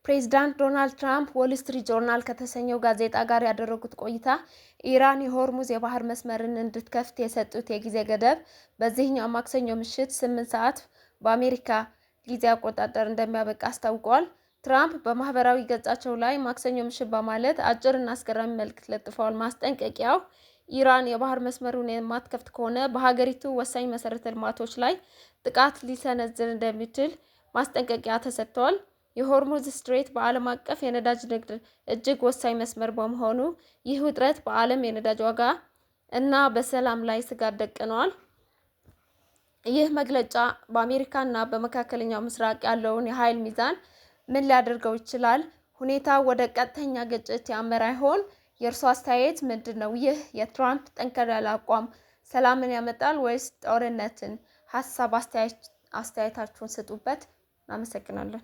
ፕሬዝዳንት ዶናልድ ትራምፕ ዎል ስትሪት ጆርናል ከተሰኘው ጋዜጣ ጋር ያደረጉት ቆይታ ኢራን የሆርሙዝ የባህር መስመርን እንድትከፍት የሰጡት የጊዜ ገደብ በዚህኛው ማክሰኞ ምሽት 8 ሰዓት በአሜሪካ ጊዜ አቆጣጠር እንደሚያበቃ አስታውቀዋል። ትራምፕ በማህበራዊ ገጻቸው ላይ ማክሰኞ ምሽት በማለት አጭርና አስገራሚ መልእክት ለጥፈዋል። ማስጠንቀቂያው ኢራን የባህር መስመሩን የማትከፍት ከሆነ በሀገሪቱ ወሳኝ መሰረተ ልማቶች ላይ ጥቃት ሊሰነዝር እንደሚችል ማስጠንቀቂያ ተሰጥቷል። የሆርሙዝ ስትሬት በዓለም አቀፍ የነዳጅ ንግድ እጅግ ወሳኝ መስመር በመሆኑ ይህ ውጥረት በዓለም የነዳጅ ዋጋ እና በሰላም ላይ ስጋት ደቅኗል። ይህ መግለጫ በአሜሪካና በመካከለኛው ምስራቅ ያለውን የኃይል ሚዛን ምን ሊያደርገው ይችላል? ሁኔታው ወደ ቀጥተኛ ግጭት ያመራ ይሆን? የእርሱ አስተያየት ምንድነው? ይህ የትራምፕ ጠንከር ያለ አቋም ሰላምን ያመጣል ወይስ ጦርነትን? ሀሳብ አስተያየታችሁን ስጡበት። እናመሰግናለን።